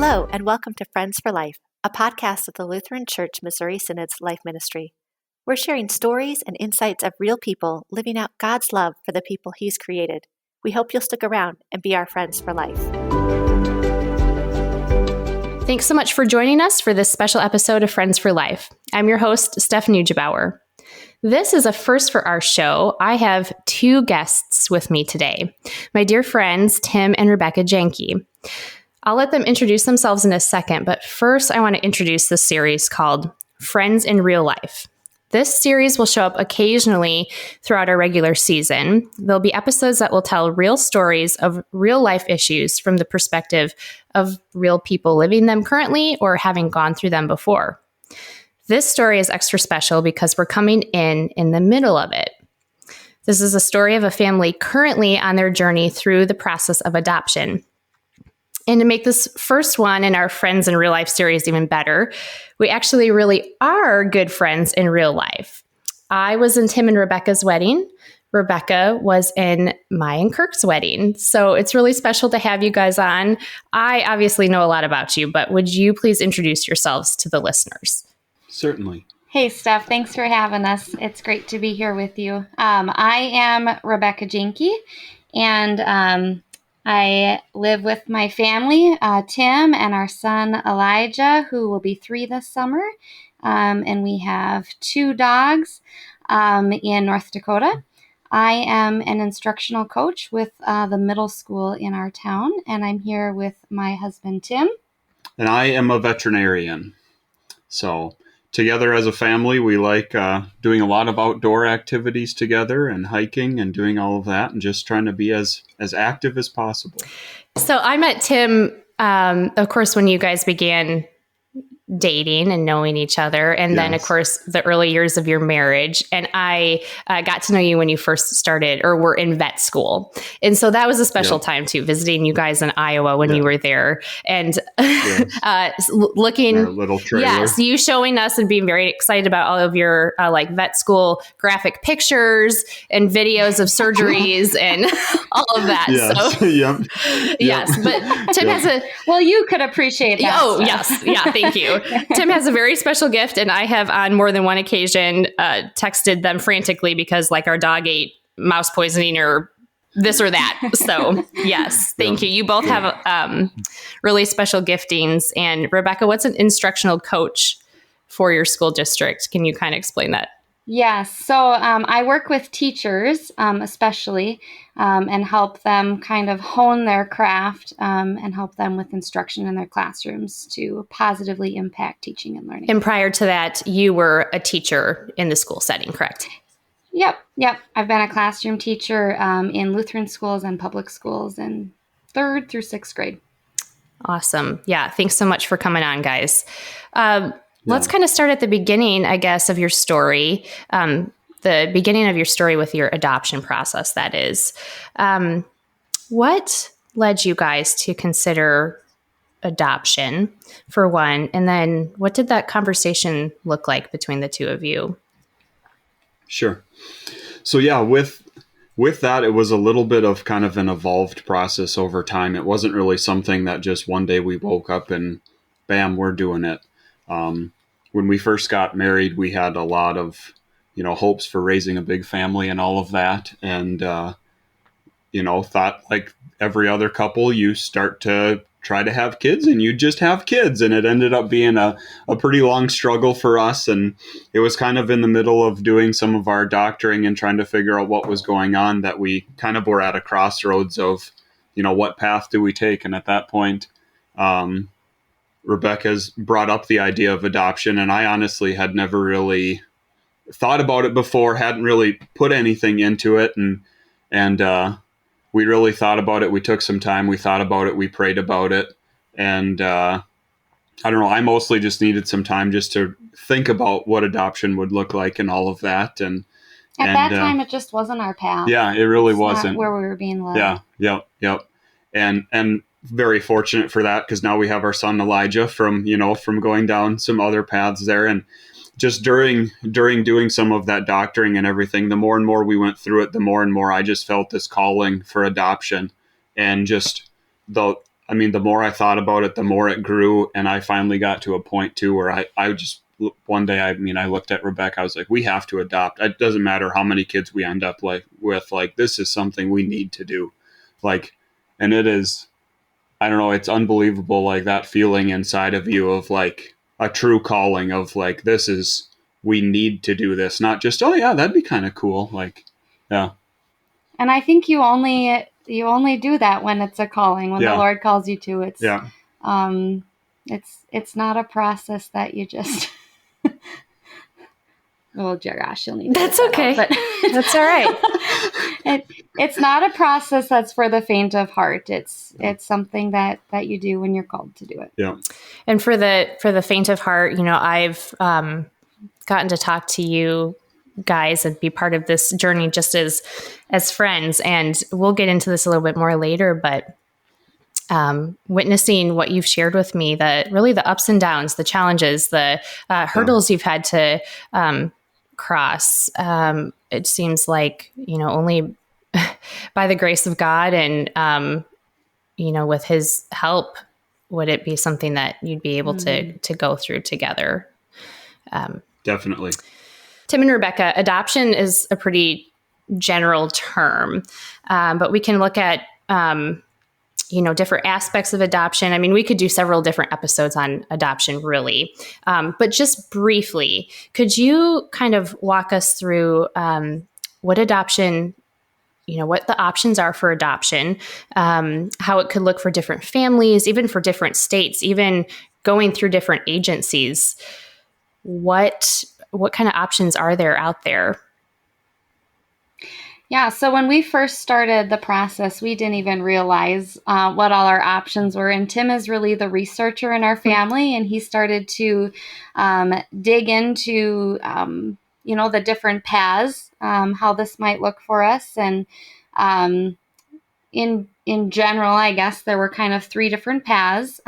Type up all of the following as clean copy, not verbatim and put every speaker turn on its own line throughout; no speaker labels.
Hello, and welcome to Friends for Life, a podcast of the Lutheran Church Missouri Synod's Life Ministry. We're sharing stories and insights of real people living out God's love for the people He's created. We hope you'll stick around and be our friends for life.
Thanks so much for joining us for this special episode of Friends for Life. I'm your host, Steph Neugebauer. This is a first for our show. I have two guests with me today, my dear friends, Tim and Rebekah Janke. I'll let them introduce themselves in a second, but first I want to introduce this series called Friends in Real Life. This series will show up occasionally throughout our regular season. There'll be episodes that will tell real stories of real life issues from the perspective of real people living them currently or having gone through them before. This story is extra special because we're coming in the middle of it. This is a story of a family currently on their journey through the process of adoption. And to make this first one in our Friends in Real Life series even better, we actually really are good friends in real life. I was in Tim and Rebekah's wedding. Rebekah was in my and Kirk's wedding. So it's really special to have you guys on. I obviously know a lot about you, but would you please introduce yourselves to the listeners?
Certainly.
Hey, Steph. Thanks for having us. It's great to be here with you. I am Rebekah Janke, and I live with my family, Tim and our son, Elijah, who will be 3 this summer. And we have 2 dogs in North Dakota. I am an instructional coach with the middle school in our town, and I'm here with my husband, Tim.
And I am a veterinarian. So together as a family, we like doing a lot of outdoor activities together and hiking and doing all of that and just trying to be as active as possible.
So I met Tim, of course, when you guys began dating and knowing each other. And then, of course, the early years of your marriage. And I got to know you when you first started or were in vet school. And so that was a special time, too, visiting you guys in Iowa when you were there. And looking,
our little trailer.
You showing us and being very excited about all of your vet school graphic pictures and videos of surgeries and all of that.
Yes.
So,
Yep.
Yes. But Tim has a...
Well, you could appreciate that.
Oh, yes. Yeah, thank you. Tim has a very special gift, and I have on more than one occasion texted them frantically because our dog ate mouse poisoning or this or that. So yes, thank you. You both have really special giftings. And Rebekah, what's an instructional coach for your school district? Can you kind of explain that?
Yes. So I work with teachers, especially, and help them kind of hone their craft and help them with instruction in their classrooms to positively impact teaching and learning.
And prior to that, you were a teacher in the school setting, correct?
Yep. I've been a classroom teacher in Lutheran schools and public schools in 3rd through 6th grade.
Awesome. Yeah. Thanks so much for coming on, guys. Let's kind of start at the beginning, I guess, of your story, the beginning of your story with your adoption process, that is. What led you guys to consider adoption, for one? And then what did that conversation look like between the two of you?
Sure. So with that, it was a little bit of kind of an evolved process over time. It wasn't really something that just one day we woke up and bam, we're doing it. When we first got married, we had a lot of, hopes for raising a big family and all of that. And, thought like every other couple, you start to try to have kids and you just have kids. And it ended up being a pretty long struggle for us. And it was kind of in the middle of doing some of our doctoring and trying to figure out what was going on that we kind of were at a crossroads of, what path do we take? And at that point, Rebekah's brought up the idea of adoption, and I honestly had never really thought about it before, hadn't really put anything into it, and we really thought about it. We took some time, we thought about it, we prayed about it, and I don't know, I mostly just needed some time just to think about what adoption would look like and all of that. And
at that time, it just wasn't our path.
Yeah, it really
it's
wasn't.
Not where we were being led.
Yep. And very fortunate for that, because now we have our son Elijah from going down some other paths there. And just during doing some of that doctoring and everything, the more and more we went through it, the more and more I just felt this calling for adoption. And just I mean, the more I thought about it, the more it grew. And I finally got to a point too where I just, one day, I looked at Rebekah, I was like, we have to adopt. It doesn't matter how many kids we end up with, this is something we need to do. And it is, I don't know, it's unbelievable. That feeling inside of you of a true calling of this is, we need to do this, not just, oh yeah, that'd be kind of cool. Yeah.
And I think you only do that when it's a calling, when the Lord calls you to. It's it's not a process that you just. Oh, gosh, you'll need to.
That's okay. But that's all right.
It's not a process that's for the faint of heart. It's something that you do when you're called to do it.
Yeah.
And for the faint of heart, I've gotten to talk to you guys and be part of this journey just as friends. And we'll get into this a little bit more later, but witnessing what you've shared with me, the ups and downs, the challenges, the hurdles you've had to cross. It seems like, only by the grace of God and, with his help, would it be something that you'd be able to go through together?
Definitely.
Tim and Rebekah, adoption is a pretty general term, but we can look at, different aspects of adoption. I mean, we could do several different episodes on adoption, really. But just briefly, could you kind of walk us through what adoption, what the options are for adoption, how it could look for different families, even for different states, even going through different agencies? What kind of options are there out there?
Yeah, so when we first started the process, we didn't even realize what all our options were. And Tim is really the researcher in our family, and he started to dig into, the different paths, how this might look for us. And in general, I guess there were kind of three different paths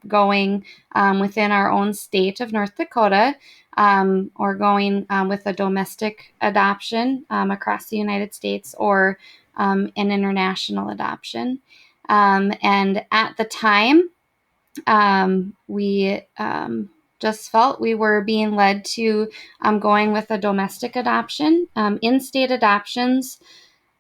going within our own state of North Dakota, or going with a domestic adoption across the United States, or an international adoption. And at the time, we just felt we were being led to going with a domestic adoption. In-state adoptions,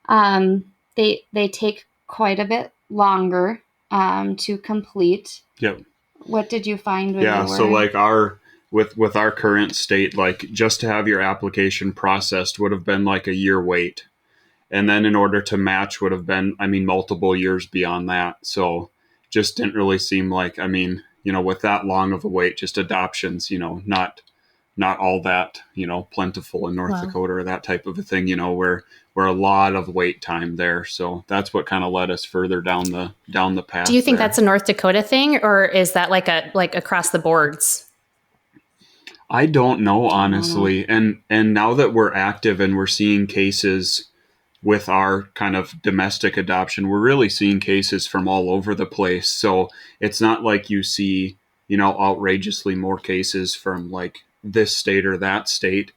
they take quite a bit longer to complete.
Yep.
What did you find when you were?
So with our current state, just to have your application processed would have been a year wait. And then in order to match would have been, multiple years beyond that. So just didn't really seem with that long of a wait, just adoptions, not all that, plentiful in North Dakota or that type of a thing, where a lot of wait time there. So that's what kind of led us further down the path.
Do you think that's a North Dakota thing, or is that like across the boards?
I don't know, honestly. And now that we're active and we're seeing cases with our kind of domestic adoption, we're really seeing cases from all over the place. So it's not like you see, outrageously more cases from this state or that state.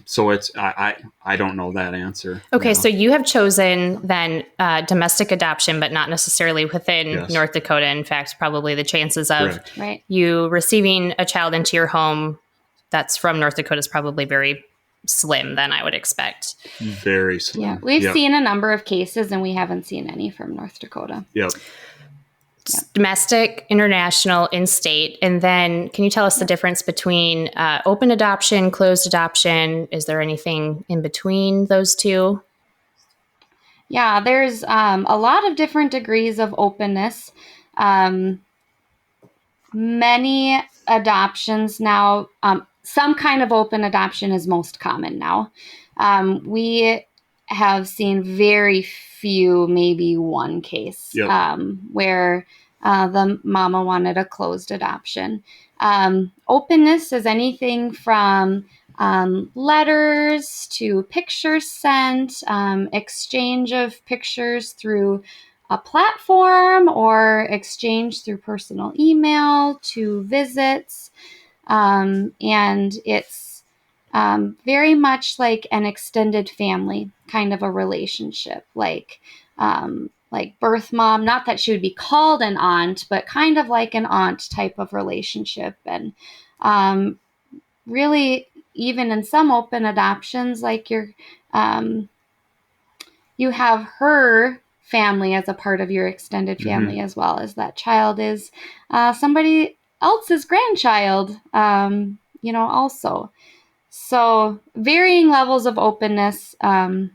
So it's, I don't know that answer.
Okay. So you have chosen then domestic adoption, but not necessarily within North Dakota. In fact, probably the chances of you receiving a child into your home that's from North Dakota is probably very slim than I would expect.
Very slim.
Yeah. We've seen a number of cases and we haven't seen any from North Dakota.
Yep.
Domestic, international, in-state. And then can you tell us the difference between open adoption, closed adoption? Is there anything in between those two?
Yeah, there's a lot of different degrees of openness. Many adoptions now, some kind of open adoption is most common now. We have seen very few, maybe one case where the mama wanted a closed adoption. Openness is anything from letters to pictures sent, exchange of pictures through a platform, or exchange through personal email, to visits. And it's very much like an extended family kind of a relationship. like birth mom, not that she would be called an aunt, but kind of like an aunt type of relationship. And really, even in some open adoptions, like you have her family as a part of your extended family, as well as that child is somebody else's grandchild, also. So varying levels of openness. And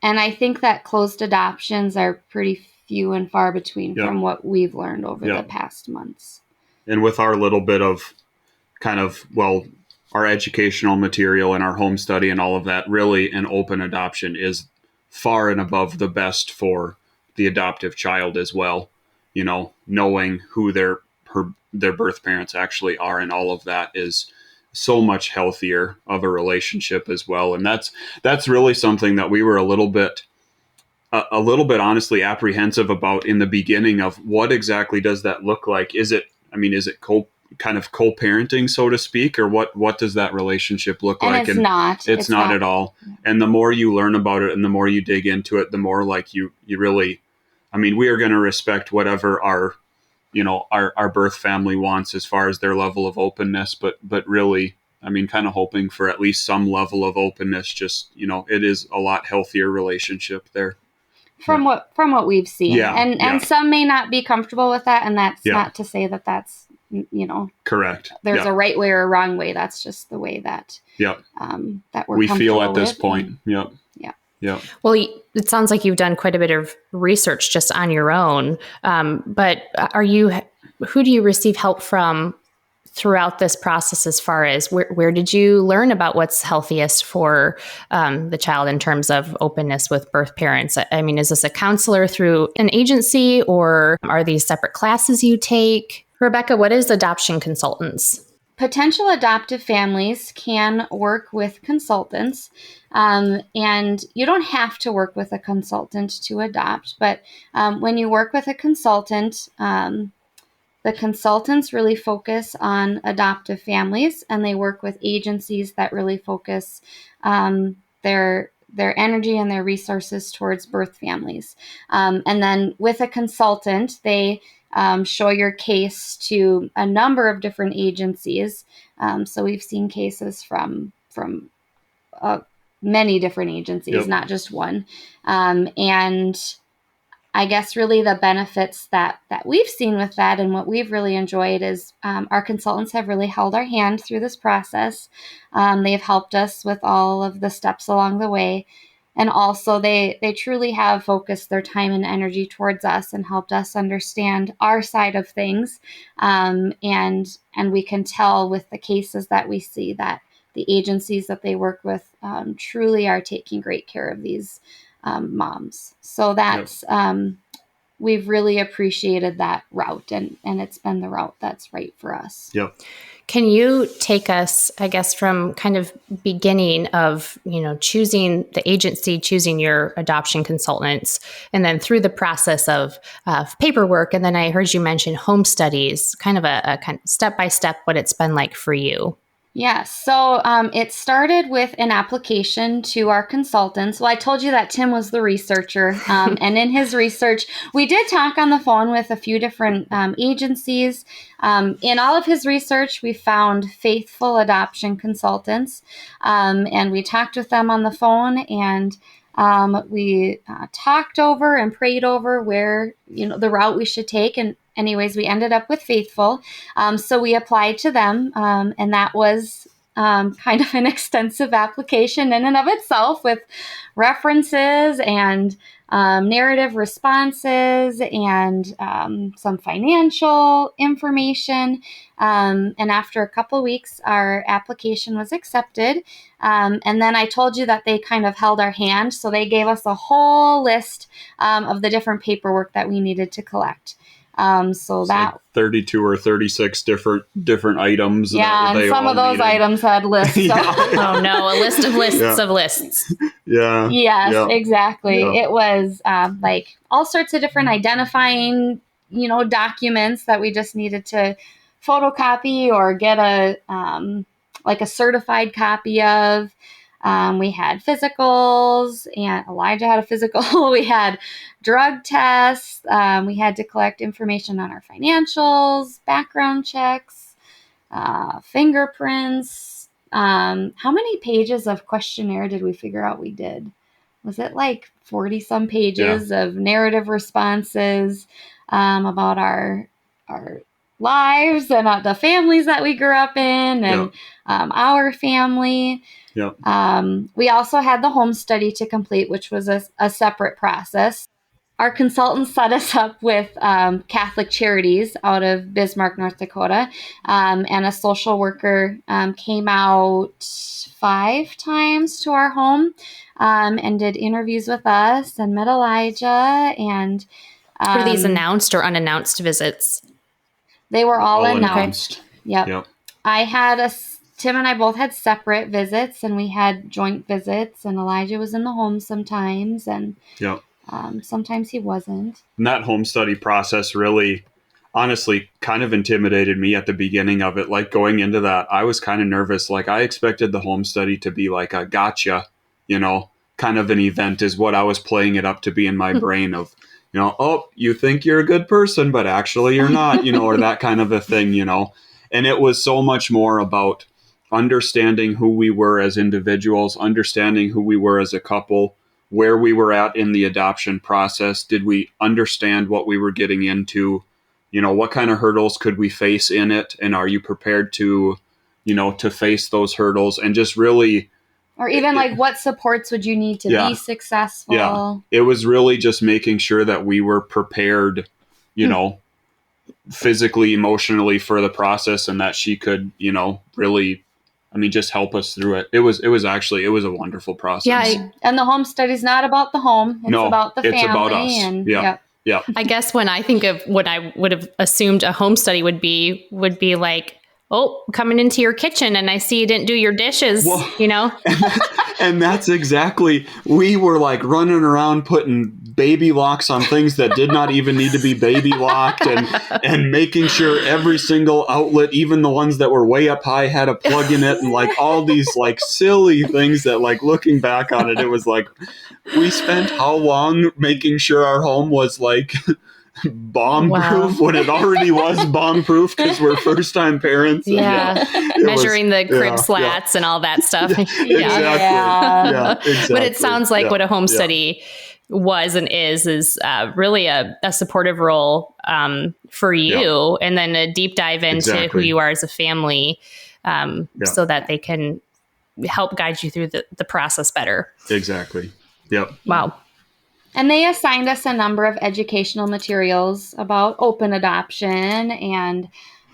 I think that closed adoptions are pretty few and far between from what we've learned over the past months.
And with our little bit of kind of, our educational material and our home study and all of that, really an open adoption is far and above the best for the adoptive child as well. Knowing who their birth parents actually are and all of that is so much healthier of a relationship as well. And that's really something that we were a little bit honestly apprehensive about in the beginning of what exactly does that look like? Is it kind of co-parenting, so to speak, or what does that relationship look like?
And it's
not at all. And the more you learn about it and the more you dig into it, the more like you really, we are going to respect whatever our birth family wants as far as their level of openness, but really, kind of hoping for at least some level of openness. Just, it is a lot healthier relationship there.
From what we've seen. And some may not be comfortable with that. And that's not to say that that's,
correct.
There's a right way or a wrong way. That's just the way that, that
we feel at this point. Yep. Yeah.
Well, it sounds like you've done quite a bit of research just on your own. But who do you receive help from throughout this process as far as where did you learn about what's healthiest for the child in terms of openness with birth parents? Is this a counselor through an agency, or are these separate classes you take? Rebekah, what is adoption consultants?
Potential adoptive families can work with consultants, and you don't have to work with a consultant to adopt, but when you work with a consultant, the consultants really focus on adoptive families, and they work with agencies that really focus their energy and their resources towards birth families. And then with a consultant, they show your case to a number of different agencies. So we've seen cases from many different agencies, not just one. And I guess really the benefits that we've seen with that and what we've really enjoyed is our consultants have really held our hand through this process. They've helped us with all of the steps along the way. And also they truly have focused their time and energy towards us and helped us understand our side of things. And we can tell with the cases that we see that the agencies that they work with truly are taking great care of these moms. So that's, we've really appreciated that route, and it's been the route that's right for us.
Yep.
Can you take us, I guess, from kind of beginning of, choosing the agency, choosing your adoption consultants, and then through the process of paperwork. And then I heard you mention home studies, kind of a kind of step-by-step what it's been like for you.
Yeah, so it started with an application to our consultants. Well, I told you that Tim was the researcher, and in his research, we did talk on the phone with a few different agencies. In all of his research, we found faithful adoption consultants, and we talked with them on the phone, and we talked over and prayed over where, the route we should take. And anyways, we ended up with Faithful. So we applied to them, and that was kind of an extensive application in and of itself with references and narrative responses and some financial information. And after a couple weeks, our application was accepted. And then I told you that they kind of held our hand. So they gave us a whole list of the different paperwork that we needed to collect. So that
like 32 or 36 different items.
Yeah, and some of those items had lists. So.
Oh no, a list of lists of lists.
Yeah.
Yes, exactly. Yeah. It was like all sorts of different identifying, documents that we just needed to photocopy or get a certified copy of. We had physicals, and Elijah had a physical. We had drug tests. We had to collect information on our financials, background checks, fingerprints. How many pages of questionnaire did we figure out we did? Was it like 40 some pages of narrative responses about our lives and the families that we grew up in and our family. We also had the home study to complete, which was a separate process. Our consultant set us up with Catholic Charities out of Bismarck, North Dakota, and a social worker came out 5 times to our home and did interviews with us and met Elijah. And
were these announced or unannounced visits?
They were all announced.
Okay.
Yep. Tim and I both had separate visits, and we had joint visits, and Elijah was in the home sometimes, and sometimes he wasn't.
And that home study process really, honestly, kind of intimidated me at the beginning of it. Like going into that, I was kind of nervous. Like I expected the home study to be like a gotcha, kind of an event is what I was playing it up to be in my brain of, oh, you think you're a good person, but actually you're not, or that kind of a thing, And it was so much more about understanding who we were as individuals, understanding who we were as a couple, where we were at in the adoption process. Did we understand what we were getting into? What kind of hurdles could we face in it? And are you prepared to, to face those hurdles and just really...
Or even what supports would you need to be successful?
Yeah. It was really just making sure that we were prepared, physically, emotionally for the process, and that she could, really, just help us through it. It was a wonderful process.
Yeah. And the home study is not about the home. It's about the family.
It's about us.
And,
yeah.
I guess when I think of what I would have assumed a home study would be like, oh, coming into your kitchen and I see you didn't do your dishes,
And that's exactly, we were like running around putting baby locks on things that did not even need to be baby locked and making sure every single outlet, even the ones that were way up high, had a plug in it, and like all these like silly things that like looking back on it, it was like, we spent how long making sure our home was like bomb-proof when it already was bomb-proof because we're first-time parents.
Measuring the crib slats and all that stuff.
Exactly.
But it sounds like what a home study was and is really a supportive role for you, and then a deep dive into who you are as a family, so that they can help guide you through the process better.
Exactly. Yep.
Wow.
And they assigned us a number of educational materials about open adoption and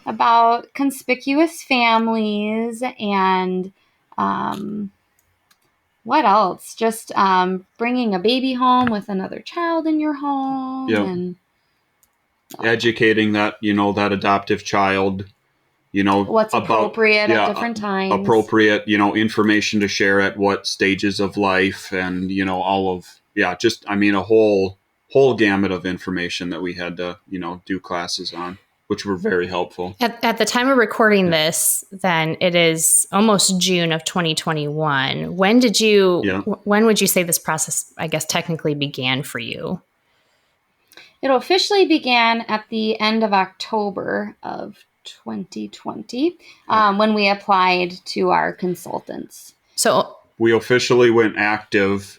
about conspicuous families and what else? Just bringing a baby home with another child in your home.
Yep.
And
educating that, that adoptive child,
what's appropriate at different times.
Appropriate, information to share at what stages of life, and, all of, just, a whole gamut of information that we had to, do classes on, which were very helpful.
At the time of recording this, then it is almost June of 2021. When would you say this process, I guess, technically began for you?
It officially began at the end of October of 2020, when we applied to our consultants.
So
we officially went active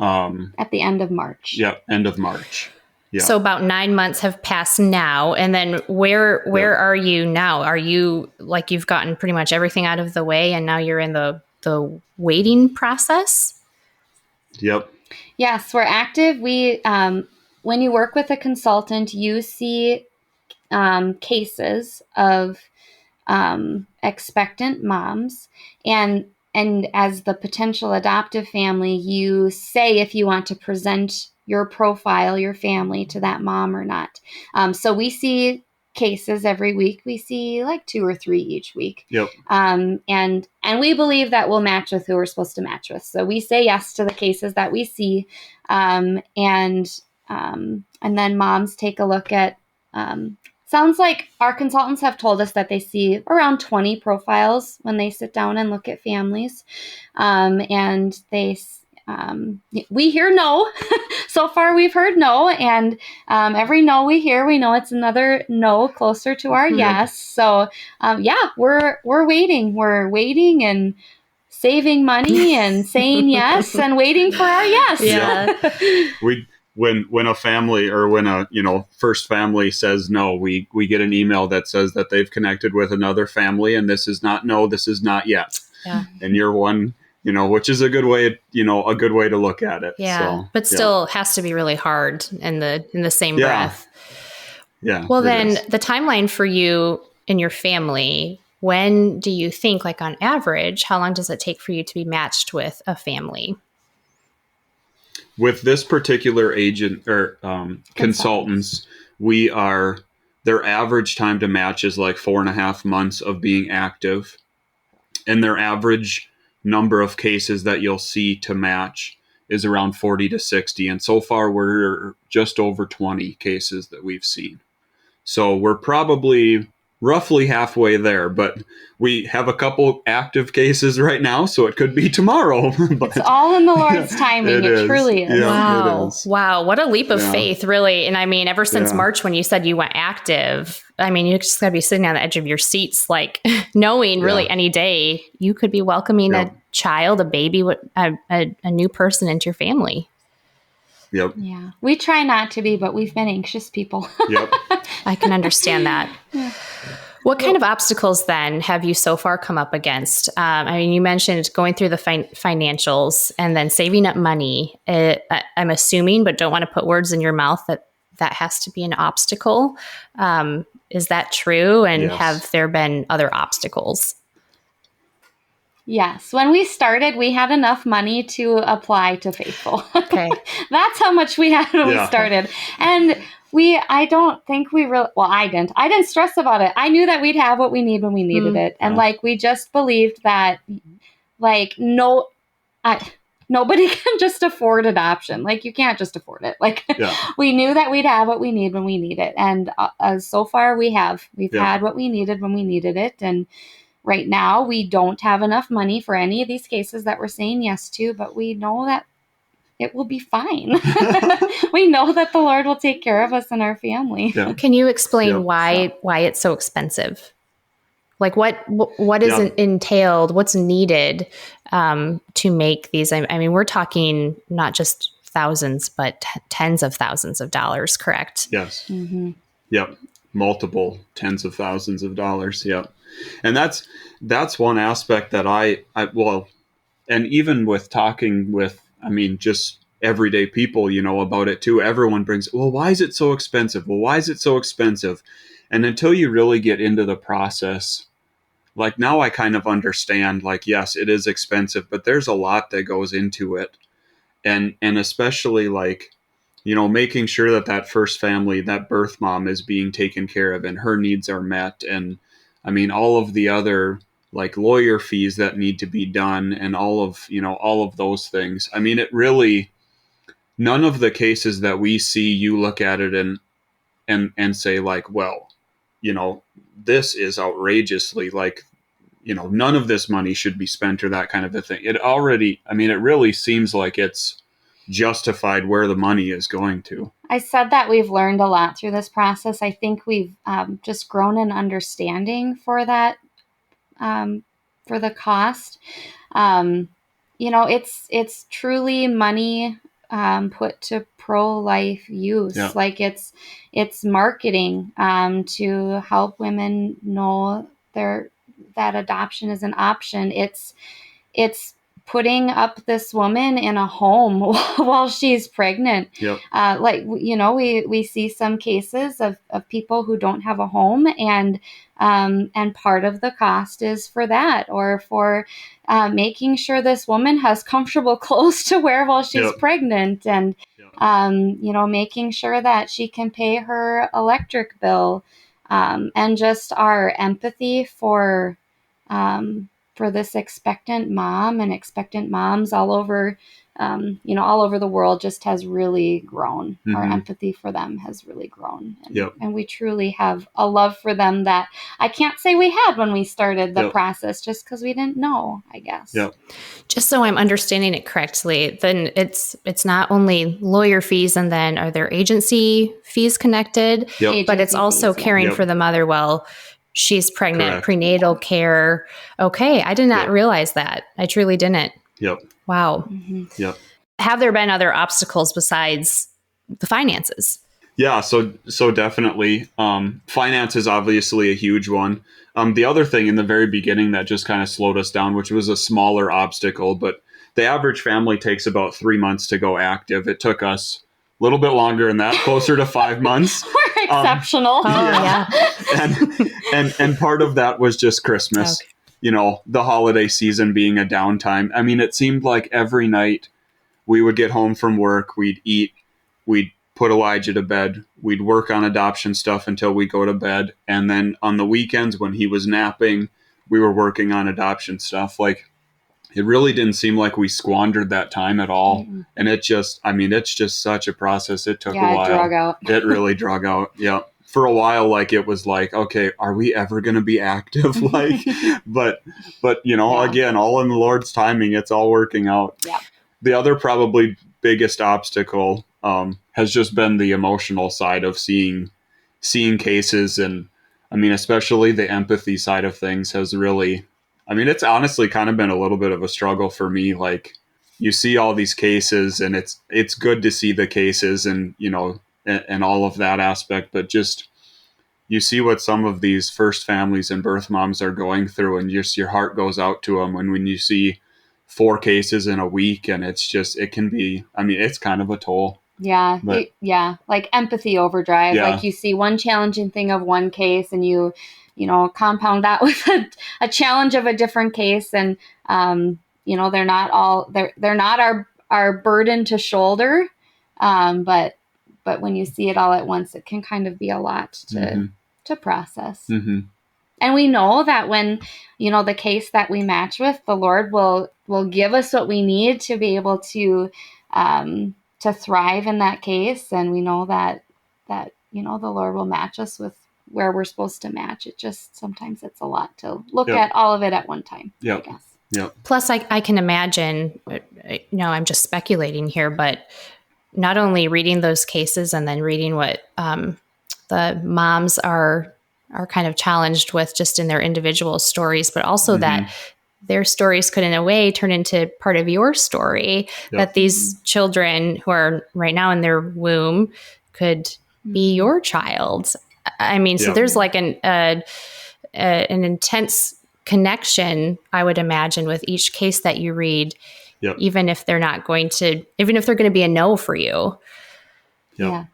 at the end of March.
End of March. Yeah.
So about 9 months have passed now, and then where are you now? Are you like you've gotten pretty much everything out of the way, and now you're in the waiting process?
Yep.
Yes, we're active. We when you work with a consultant, you see cases of expectant moms, and as the potential adoptive family, you say if you want to present your profile, your family to that mom or not. So we see cases every week. We see like 2 or 3 each week.
Yep.
And we believe that we'll match with who we're supposed to match with. So we say yes to the cases that we see. And then moms take a look at sounds like our consultants have told us that they see around 20 profiles when they sit down and look at families. And we hear no. So far, we've heard no. And every no we hear, we know it's another no closer to our yes. So we're waiting. We're waiting and saving money and saying yes and waiting for our yes.
Yeah.
When a family or when a first family says no, we get an email that says that they've connected with another family and this is not no, this is not yet.
Yeah.
And you're one, which is a good way to look at it.
Yeah.
So,
but still has to be really hard in the same breath.
Yeah.
Well, then the timeline for you and your family, when do you think, like on average, how long does it take for you to be matched with a family?
With this particular agent or consultants, their average time to match is like 4.5 months of being active. And their average number of cases that you'll see to match is around 40 to 60. And so far, we're just over 20 cases that we've seen. So we're probably roughly halfway there, but we have a couple active cases right now, so it could be tomorrow. But
it's all in the Lord's timing. It truly is.
Yeah,
wow.
it is.
Wow. What a leap of faith, really. And I mean, ever since March, when you said you went active, I mean, you just got to be sitting on the edge of your seats, like knowing really any day you could be welcoming a child, a baby, a new person into your family.
Yep.
Yeah. We try not to be, but we've been anxious people.
Yep.
I can understand that. What kind of obstacles then have you so far come up against? I mean, you mentioned going through the financials and then saving up money. I'm assuming, but don't want to put words in your mouth, that has to be an obstacle. Is that true? And have there been other obstacles?
Yes. When we started, we had enough money to apply to Faithful.
Okay.
That's how much we had when we started. And I don't think we really, well, I didn't stress about it. I knew that we'd have what we need when we needed it. And we just believed that nobody can just afford adoption. You can't just afford it. We knew that we'd have what we need when we need it. And so far we've had what we needed when we needed it. And right now we don't have enough money for any of these cases that we're saying yes to, but we know that it will be fine. We know that the Lord will take care of us and our family. Yeah.
Can you explain why it's so expensive? What is entailed? What's needed to make these? I mean, we're talking not just thousands, but tens of thousands of dollars, correct?
Yes. Mm-hmm. Yep. Multiple tens of thousands of dollars. Yep. And that's one aspect that and even with talking with, just everyday people, about it too. Everyone brings, well, why is it so expensive? Well, why is it so expensive? And until you really get into the process, now I kind of understand, yes, it is expensive, but there's a lot that goes into it. And especially making sure that first family, that birth mom is being taken care of and her needs are met. And all of the other lawyer fees that need to be done and all of those things. It really, none of the cases that we see, you look at it and say well, this is outrageously none of this money should be spent or that kind of a thing. It really seems like it's justified where the money is going to.
I said that we've learned a lot through this process. I think we've just grown in understanding for that, for the cost. It's truly money put to pro-life use. Yeah. It's marketing to help women know that adoption is an option. It's putting up this woman in a home while she's pregnant. Yep. We see some cases of people who don't have a home, and part of the cost is for that, or for making sure this woman has comfortable clothes to wear while she's pregnant, and making sure that she can pay her electric bill, and just our empathy for this expectant mom and expectant moms all over all over the world just has really grown.
Mm-hmm.
Our empathy for them has really grown.
Yep.
And we truly have a love for them that I can't say we had when we started the process, just because we didn't know, I guess.
Yep.
Just so I'm understanding it correctly, then it's not only lawyer fees, and then are there agency fees connected?
Yep.
But it's also
fees,
caring for the mother while she's pregnant,
Correct.
prenatal care. Okay. I did not realize that. I truly didn't.
Yep.
Wow.
Mm-hmm.
Yep.
Have there been other obstacles besides the finances?
Yeah, so definitely. Finance is obviously a huge one. The other thing in the very beginning that just kind of slowed us down, which was a smaller obstacle, but the average family takes about 3 months to go active. It took us a little bit longer than that, closer to 5 months.
We're exceptional.
And part of that was just Christmas.
Okay.
The holiday season being a downtime. I mean, it seemed like every night we would get home from work, we'd eat, we'd put Elijah to bed, we'd work on adoption stuff until we go to bed. And then on the weekends when he was napping, we were working on adoption stuff. Like, it really didn't seem like we squandered that time at all. Mm-hmm. And it's just such a process. It took a while.
It drug out.
It really drug out. Yeah. For a while, like, it was like, okay, are we ever going to be active? but again, all in the Lord's timing, it's all working out.
Yeah.
The other probably biggest obstacle has just been the emotional side of seeing cases. And I mean, especially the empathy side of things has really, it's honestly kind of been a little bit of a struggle for me. Like, you see all these cases, and it's good to see the cases and, and all of that aspect, but just, you see what some of these first families and birth moms are going through, and just your heart goes out to them. And when you see 4 cases in a week, and it can be, it's kind of a toll.
Yeah. Like empathy overdrive. Yeah. Like, you see one challenging thing of one case, and you compound that with a challenge of a different case. And, they're not our burden to shoulder. But when you see it all at once, it can kind of be a lot to process.
Mm-hmm.
And we know that when, the case that we match with, the Lord will give us what we need to be able to thrive in that case. And we know that the Lord will match us with where we're supposed to match. It just, sometimes it's a lot to look at all of it at one time, I guess.
Yep.
Plus, I can imagine, I'm just speculating here, but not only reading those cases and then reading what the moms are kind of challenged with just in their individual stories, but also that their stories could in a way turn into part of your story, that these children who are right now in their womb could be your child. So there's like an intense connection, I would imagine, with each case that you read, even if they're going to be a no for you.
Yeah.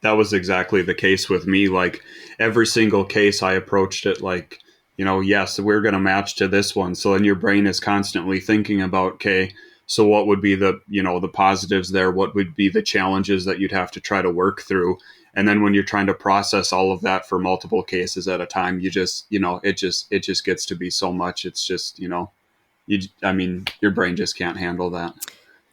That was exactly the case with me. Like, every single case I approached it like, yes, we're going to match to this one. So then your brain is constantly thinking about, okay, so what would be the, the positives there? What would be the challenges that you'd have to try to work through? And then when you're trying to process all of that for multiple cases at a time, you just, it just gets to be so much. It's just, your brain just can't handle that.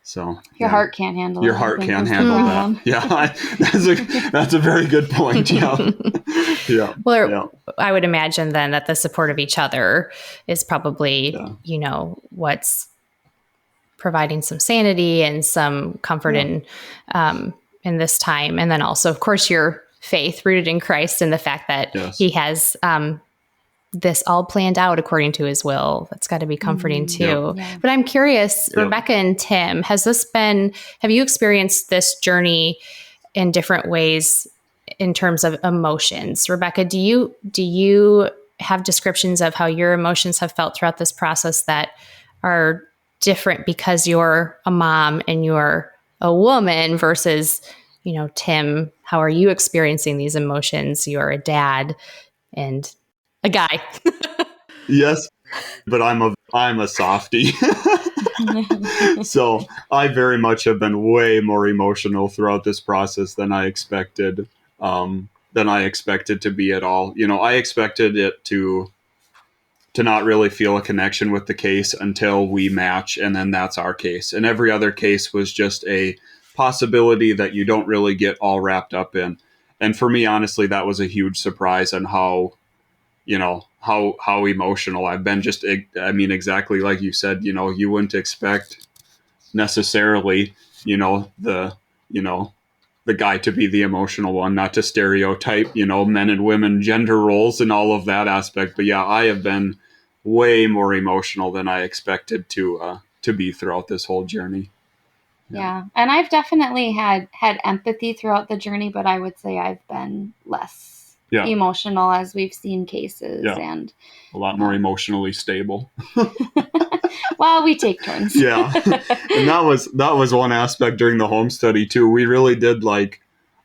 So
your heart can't handle
your heart can't handle that. Yeah, that's a very good point. Yeah.
Well, I would imagine then that the support of each other is probably, what's providing some sanity and some comfort in this time. And then also, of course, your faith rooted in Christ and the fact that he has this all planned out according to his will. That's got to be comforting too. Yeah. But I'm curious, Rebekah and Tim, have you experienced this journey in different ways in terms of emotions? Rebekah, do you have descriptions of how your emotions have felt throughout this process that are different because you're a mom and you're a woman versus, Tim, how are you experiencing these emotions? You're a dad and a guy.
Yes, but I'm a softie. So I very much have been way more emotional throughout this process than I expected to be at all. I expected it to to not really feel a connection with the case until we match, and then that's our case. And every other case was just a possibility that you don't really get all wrapped up in. And for me, honestly, that was a huge surprise on how emotional I've been. Just, I mean, exactly like you said, you wouldn't expect necessarily, the guy to be the emotional one, not to stereotype, men and women gender roles and all of that aspect. But yeah, I have been way more emotional than I expected to be throughout this whole journey.
Yeah. And I've definitely had empathy throughout the journey, but I would say I've been less emotional as we've seen cases, and
a lot more emotionally stable.
Well, we take turns.
Yeah. And that was one aspect during the home study too. We really did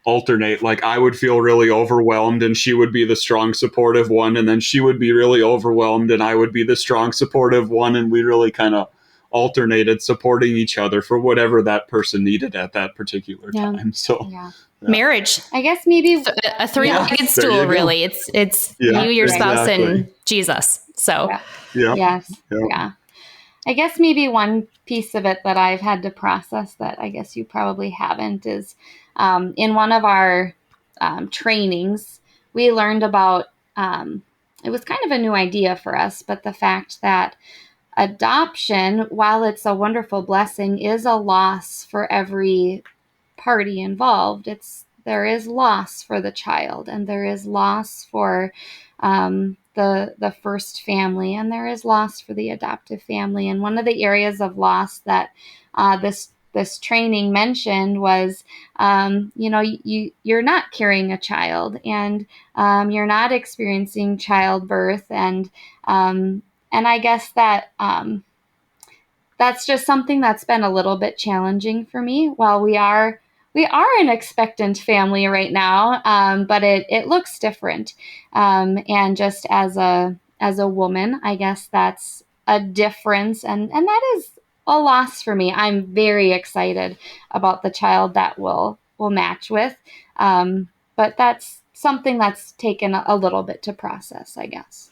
alternate. I would feel really overwhelmed and she would be the strong supportive one, and then she would be really overwhelmed and I would be the strong supportive one, and we really kind of alternated supporting each other for whatever that person needed at that particular time. So
marriage,
I guess maybe
a three-legged stool. Really, it's you, your spouse, and Jesus. So
yes. I guess maybe one piece of it that I've had to process that I guess you probably haven't is in one of our trainings, we learned about, it was kind of a new idea for us, but the fact that adoption, while it's a wonderful blessing, is a loss for every party involved. There is loss for the child, and there is loss for the first family, and there is loss for the adoptive family. And one of the areas of loss that this training mentioned was, you're not carrying a child, and you're not experiencing childbirth, and I guess that that's just something that's been a little bit challenging for me. While we are an expectant family right now, but it looks different. And just as a woman, I guess that's a difference, and that is a loss for me. I'm very excited about the child that we'll match with, but that's something that's taken a little bit to process, I guess.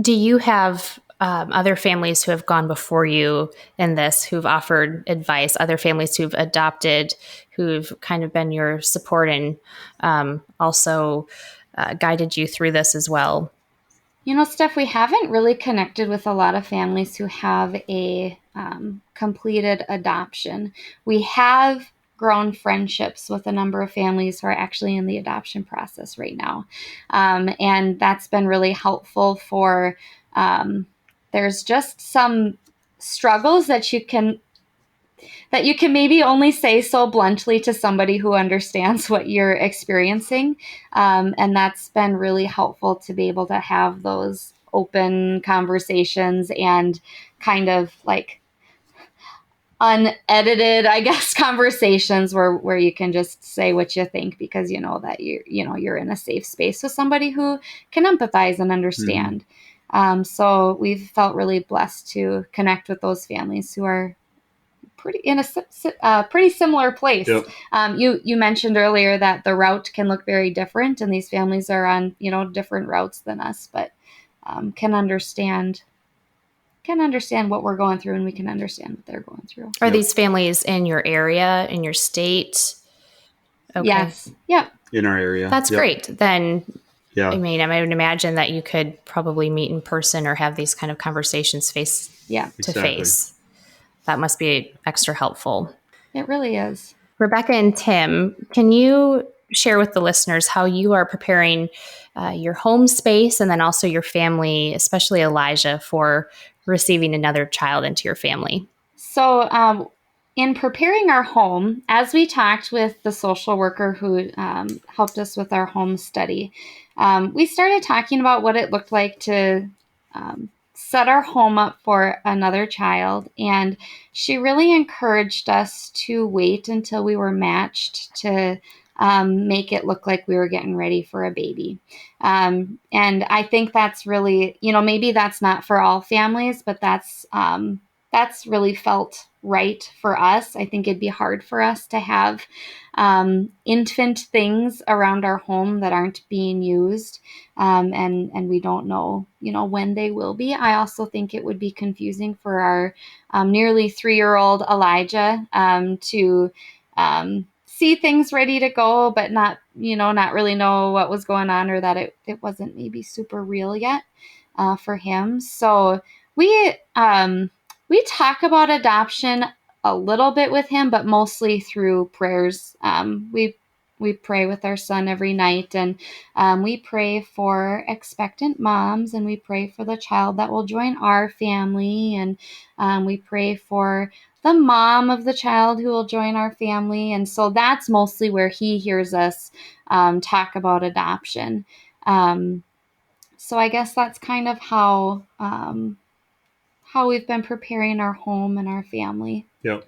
Do you have other families who have gone before you in this, who've offered advice, other families who've adopted, who've kind of been your support and also guided you through this as well?
Steph, we haven't really connected with a lot of families who have a completed adoption. We have grown friendships with a number of families who are actually in the adoption process right now. And that's been really helpful for, there's just some struggles that you can maybe only say so bluntly to somebody who understands what you're experiencing. And that's been really helpful to be able to have those open conversations and kind of unedited, I guess, conversations where you can just say what you think, because you know that you're in a safe space with somebody who can empathize and understand. Mm-hmm. So we've felt really blessed to connect with those families who are in a pretty similar place. Yep. You mentioned earlier that the route can look very different, and these families are on different routes than us, but can understand what we're going through, and we can understand what they're going through.
Are these families in your area, in your state?
Okay. Yes. Yep.
In our area.
That's great. Then, I mean, I would imagine that you could probably meet in person or have these kind of conversations face to face. That must be extra helpful.
It really is.
Rebekah and Tim, can you share with the listeners how you are preparing your home space and then also your family, especially Elijah, for receiving another child into your family?
So in preparing our home, as we talked with the social worker who helped us with our home study, we started talking about what it looked like to set our home up for another child. And she really encouraged us to wait until we were matched to make it look like we were getting ready for a baby. And I think that's really, maybe that's not for all families, but that's that's really felt right for us. I think it'd be hard for us to have infant things around our home that aren't being used, and we don't know, when they will be. I also think it would be confusing for our nearly 3-year-old Elijah to see things ready to go, but not really know what was going on, or that it wasn't maybe super real yet for him. So we talk about adoption a little bit with him, but mostly through prayers. We pray with our son every night, and we pray for expectant moms, and we pray for the child that will join our family, and we pray for the mom of the child who will join our family. And so that's mostly where he hears us talk about adoption. So I guess that's kind of how we've been preparing our home and our family.
Yep.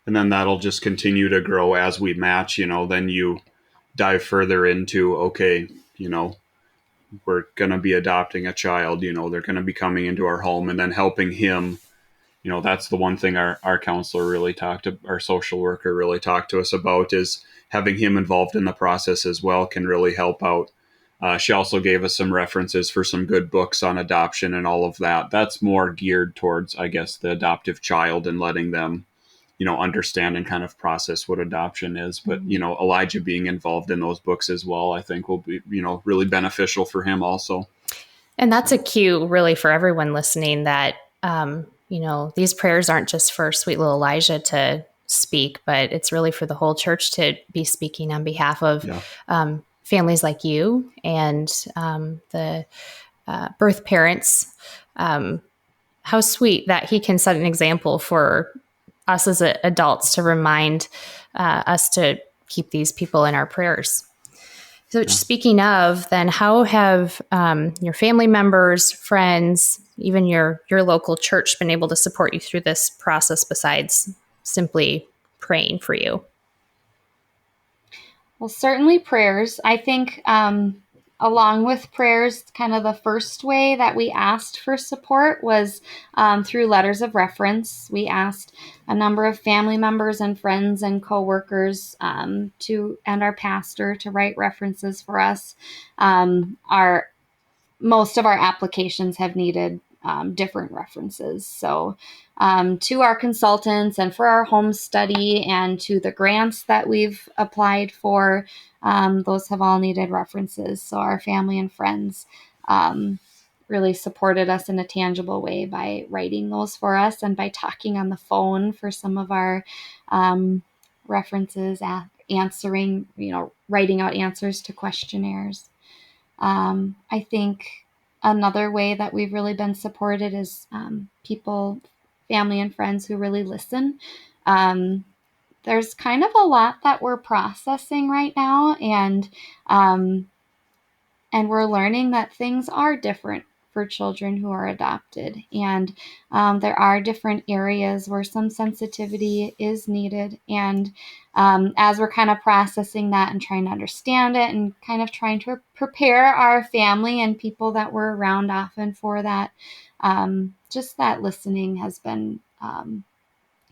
And then that'll just continue to grow as we match, then you dive further into, okay, we're going to be adopting a child, they're going to be coming into our home, and then helping him. That's the one thing our counselor really our social worker really talked to us about, is having him involved in the process as well can really help out. She also gave us some references for some good books on adoption and all of that. That's more geared towards, I guess, the adoptive child and letting them, understand and kind of process what adoption is. But, Elijah being involved in those books as well, I think will be, really beneficial for him also.
And that's a cue really for everyone listening that, these prayers aren't just for sweet little Elijah to speak, but it's really for the whole church to be speaking on behalf of families like you and the birth parents. How sweet that he can set an example for us as adults to remind us to keep these people in our prayers. So speaking of, then how have your family members, friends, even your local church been able to support you through this process besides simply praying for you?
Well, certainly prayers. I think along with prayers, kind of the first way that we asked for support was through letters of reference. We asked a number of family members and friends and coworkers and our pastor to write references for us. Most of our applications have needed different references. So to our consultants and for our home study and to the grants that we've applied for, those have all needed references. So our family and friends really supported us in a tangible way by writing those for us and by talking on the phone for some of our references, answering, writing out answers to questionnaires. I think another way that we've really been supported is people, family and friends who really listen. There's kind of a lot that we're processing right now, and we're learning that things are different for children who are adopted. And there are different areas where some sensitivity is needed. And as we're kind of processing that and trying to understand it and kind of trying to prepare our family and people that we're around often for that, just that listening has been,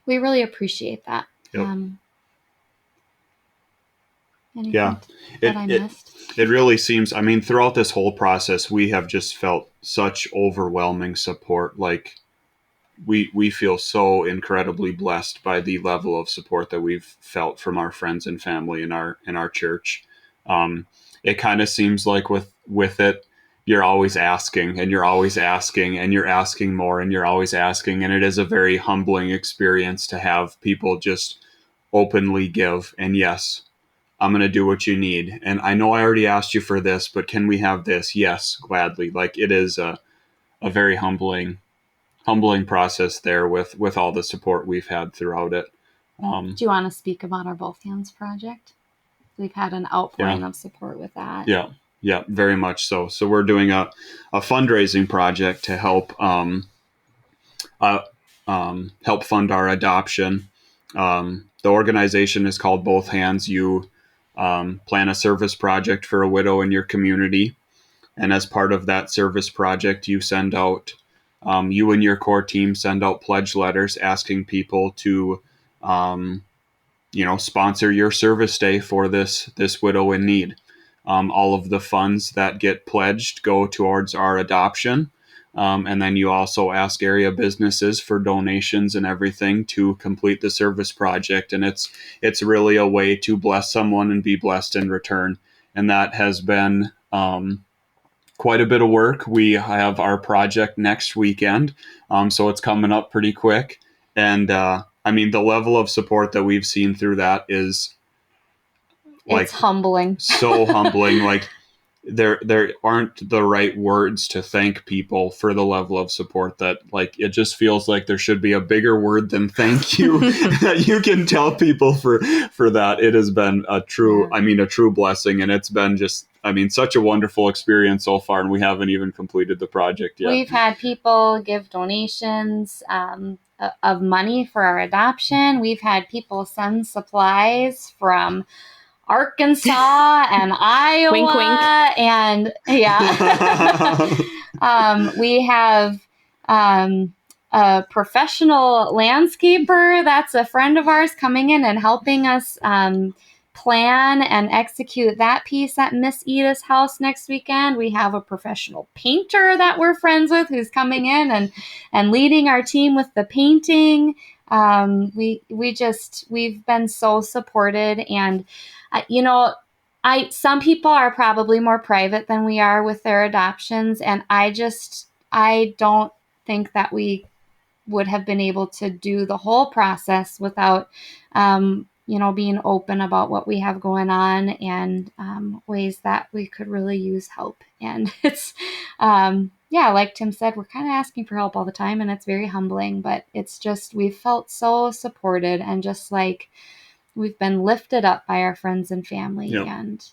we really appreciate that.
Yep.
Anything that I missed?
It really seems, throughout this whole process, we have just felt such overwhelming support. Like we feel so incredibly blessed by the level of support that we've felt from our friends and family in our church. It kind of seems like with it, you're always asking and you're always asking and you're asking more and you're always asking. And it is a very humbling experience to have people just openly give. And yes, I'm going to do what you need. And I know I already asked you for this, but can we have this? Yes, gladly. Like it is a very humbling process there with all the support we've had throughout it.
Do you want to speak about our Both Hands project? We've had an outpouring of support with that. Yeah, very much so.
So we're doing a fundraising project to help fund our adoption. The organization is called Both Hands. You plan a service project for a widow in your community. And as part of that service project, you send out You and your core team send out pledge letters asking people to, sponsor your service day for this widow in need. All of the funds that get pledged go towards our adoption. And then you also ask area businesses for donations and everything to complete the service project. And it's really a way to bless someone and be blessed in return. And that has been quite a bit of work. We have our project next weekend, so it's coming up pretty quick. And the level of support that we've seen through that is
it's humbling.
So humbling. Like there aren't the right words to thank people for the level of support that, like, it just feels like there should be a bigger word than thank you that you can tell people for that. It has been a true blessing, and it's been just, such a wonderful experience so far, and we haven't even completed the project yet.
We've had people give donations of money for our adoption. We've had people send supplies from Arkansas and Iowa.
Wink, wink.
And we have a professional landscaper that's a friend of ours coming in and helping us plan and execute that piece at Miss Edith's house next weekend. We have a professional painter that we're friends with who's coming in and leading our team with the painting. We've been so supported, and some people are probably more private than we are with their adoptions, and I don't think that we would have been able to do the whole process without being open about what we have going on and ways that we could really use help. And it's like Tim said, we're kind of asking for help all the time, and it's very humbling, but it's just, we've felt so supported and just like we've been lifted up by our friends and family. Yep. And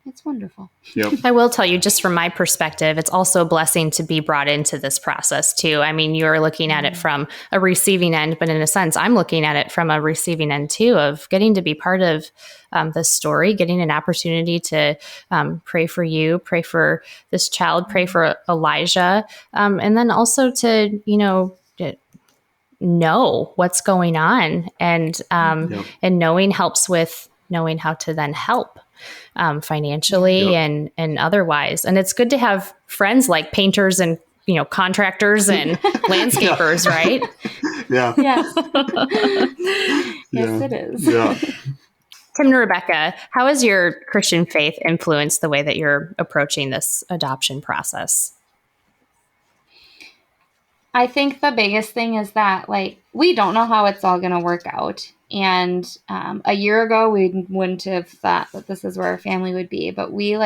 it's wonderful.
Yep.
I will tell you, just from my perspective, it's also a blessing to be brought into this process too. You're looking at it from a receiving end, but in a sense, I'm looking at it from a receiving end too, of getting to be part of this story, getting an opportunity to pray for you, pray for this child, pray for Elijah, and then also to, know what's going on, and knowing helps with knowing how to then help financially and otherwise. And it's good to have friends like painters and contractors and landscapers, right?
Yeah.
Yes. Yes, it is.
Yeah.
Tim and Rebekah, how has your Christian faith influenced the way that you're approaching this adoption process?
I think the biggest thing is that, we don't know how it's all going to work out. And a year ago, we wouldn't have thought that this is where our family would be. But we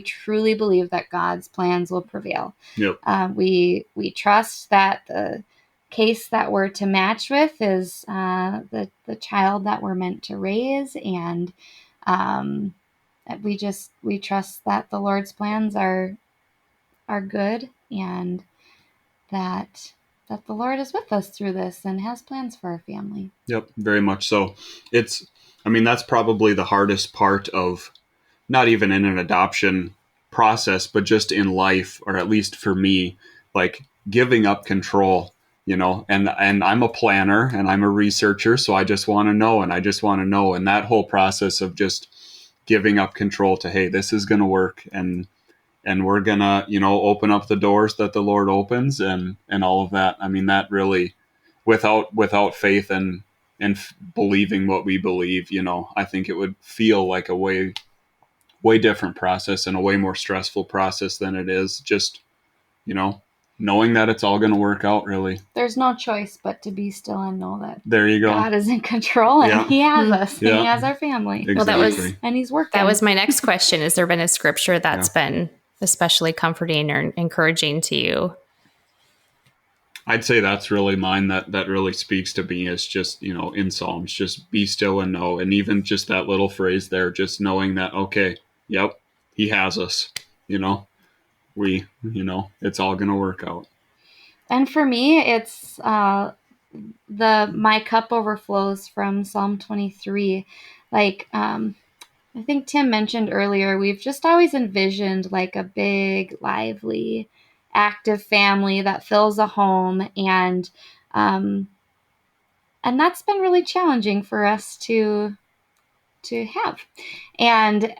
truly believe that God's plans will prevail.
Yep.
We trust that the case that we're to match with is the child that we're meant to raise. And we trust that the Lord's plans are good, and that the Lord is with us through this and has plans for our family.
Yep, very much so. That's probably the hardest part of, not even in an adoption process, but just in life, or at least for me, like giving up control, and I'm a planner and I'm a researcher, so I just want to know, and that whole process of just giving up control to, hey, this is going to work, and we're going to, open up the doors that the Lord opens, and all of that. That really, without faith and believing what we believe, I think it would feel like a way different process and a way more stressful process than it is just, knowing that it's all going to work out, really.
There's no choice but to be still and know that
there you go.
God is in control, and He has us, and He has our family.
Exactly.
And He's working.
That was my next question. Has there been a scripture that's been especially comforting or encouraging to you?
I'd say that's really mine. That really speaks to me, is just, in Psalms, just be still and know. And even just that little phrase there, just knowing that, okay, yep, He has us, it's all going to work out.
And for me, it's my cup overflows from Psalm 23. I think Tim mentioned earlier, we've just always envisioned a big, lively, active family that fills a home. And that's been really challenging for us to have. And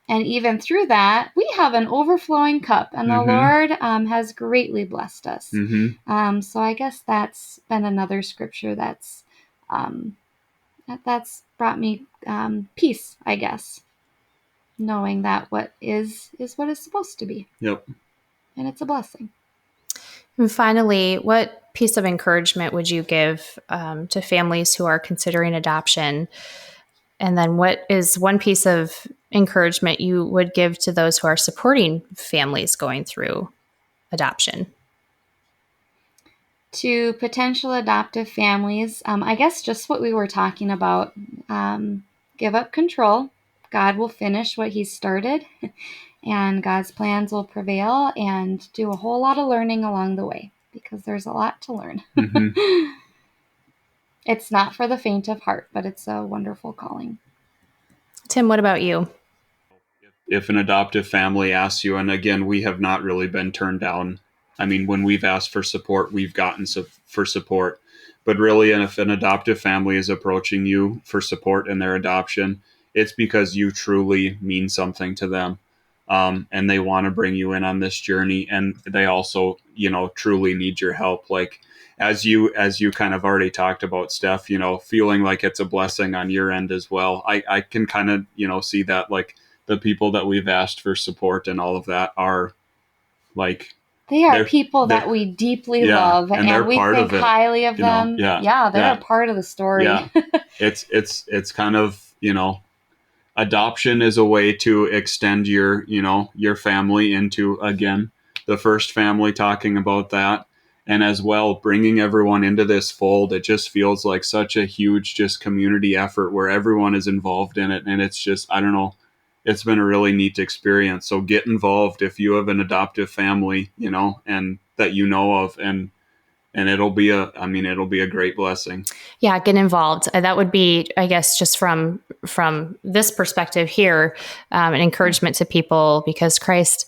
even through that, we have an overflowing cup, and the Lord has greatly blessed us. So I guess that's been another scripture that's brought me peace, I guess, knowing that what is what is supposed to be.
Yep.
And it's a blessing.
And finally, what piece of encouragement would you give to families who are considering adoption? And then what is one piece of encouragement you would give to those who are supporting families going through adoption?
To potential adoptive families, I guess just what we were talking about, give up control. God will finish what He started, and God's plans will prevail, and do a whole lot of learning along the way, because there's a lot to learn. It's not for the faint of heart, but it's a wonderful calling.
Tim, what about you?
If an adoptive family asks you, and again, we have not really been turned down. I mean, when we've asked for support, we've gotten for support. But really, and if an adoptive family is approaching you for support in their adoption, it's because you truly mean something to them. And they want to bring you in on this journey. And they also, truly need your help. Like, as you kind of already talked about, Steph, feeling like it's a blessing on your end as well. I can kind of, see that, like, the people that we've asked for support and all of that are like,
they're people that we deeply love, and we think highly of them. They're a part of the story.
Yeah. It's kind of, adoption is a way to extend your family into, again, the first family, talking about that. And as well, bringing everyone into this fold, it just feels like such a huge just community effort where everyone is involved in it. And it's just, I don't know, it's been a really neat experience. So get involved if you have an adoptive family, and that of, and it'll be a great blessing.
Yeah, get involved. That would be, I guess, just from this perspective here, an encouragement to people, because Christ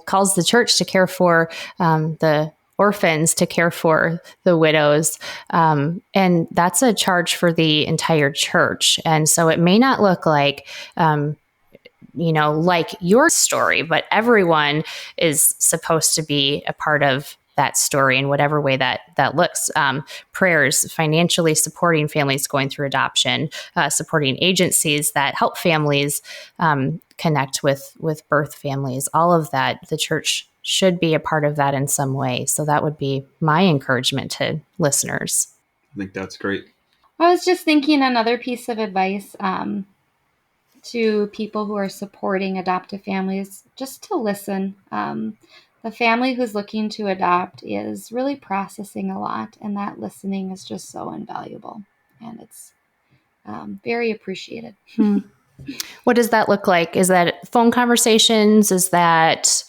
calls the church to care for the orphans, to care for the widows. And that's a charge for the entire church. And so it may not look like, like your story, but everyone is supposed to be a part of that story in whatever way that looks. Prayers, financially supporting families going through adoption, supporting agencies that help families connect with birth families, all of that. The church should be a part of that in some way. So that would be my encouragement to listeners.
I think that's great.
I was just thinking another piece of advice to people who are supporting adoptive families, just to listen. The family who's looking to adopt is really processing a lot, and that listening is just so invaluable, and it's very appreciated.
What does that look like? Is that phone conversations? Is that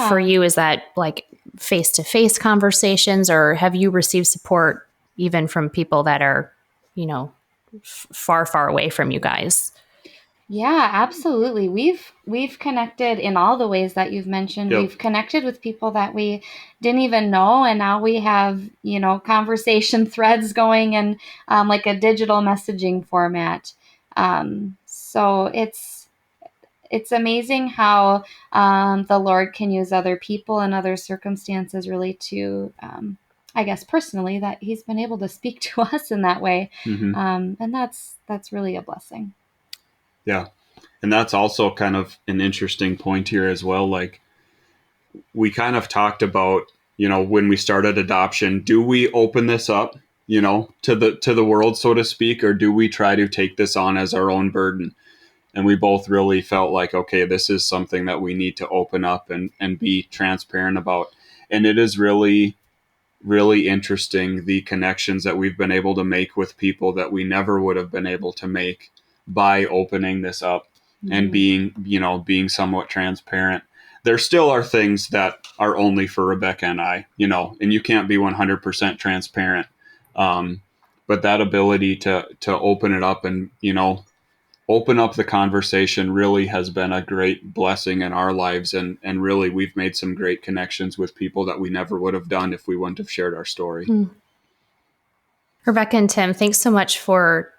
for you? Is that like face-to-face conversations, or have you received support even from people that are, far, far away from you guys?
Yeah, absolutely. We've connected in all the ways that you've mentioned. Yep. We've connected with people that we didn't even know, and now we have, conversation threads going in like a digital messaging format. So it's amazing how the Lord can use other people and other circumstances really to, I guess personally, that He's been able to speak to us in that way. And that's really a blessing.
Yeah. And that's also kind of an interesting point here as well. Like, we kind of talked about, when we started adoption, do we open this up, to the world, so to speak, or do we try to take this on as our own burden? And we both really felt like, okay, this is something that we need to open up and be transparent about. And it is really, really interesting, the connections that we've been able to make with people that we never would have been able to make by opening this up and being somewhat transparent. There still are things that are only for Rebekah and I, and you can't be 100% transparent. But that ability to open it up and, open up the conversation really has been a great blessing in our lives. And really, we've made some great connections with people that we never would have done if we wouldn't have shared our story.
Rebekah and Tim, thanks so much for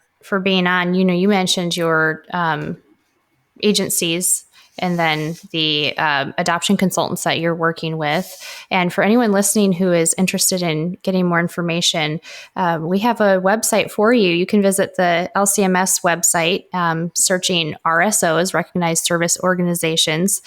being on. You mentioned your agencies and then the adoption consultants that you're working with. And for anyone listening who is interested in getting more information, we have a website for you. You can visit the LCMS website, searching RSOs, Recognized Service Organizations,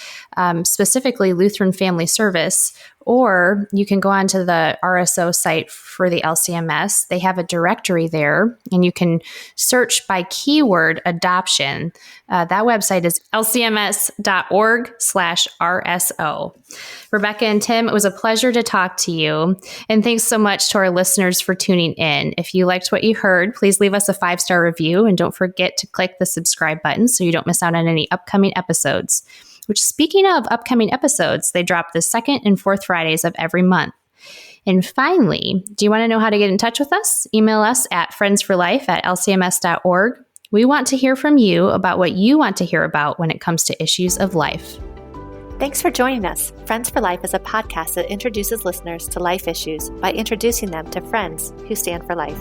specifically Lutheran Family Service, or you can go onto the RSO site for the LCMS. They have a directory there, and you can search by keyword adoption. That website is lcms.org/RSO. Rebekah and Tim, it was a pleasure to talk to you. And thanks so much to our listeners for tuning in. If you liked what you heard, please leave us a 5-star review, and don't forget to click the subscribe button so you don't miss out on any upcoming episodes. Which, speaking of upcoming episodes, they drop the 2nd and 4th Fridays of every month. And finally, do you want to know how to get in touch with us? Email us at friendsforlife@lcms.org. We want to hear from you about what you want to hear about when it comes to issues of life.
Thanks for joining us. Friends for Life is a podcast that introduces listeners to life issues by introducing them to friends who stand for life.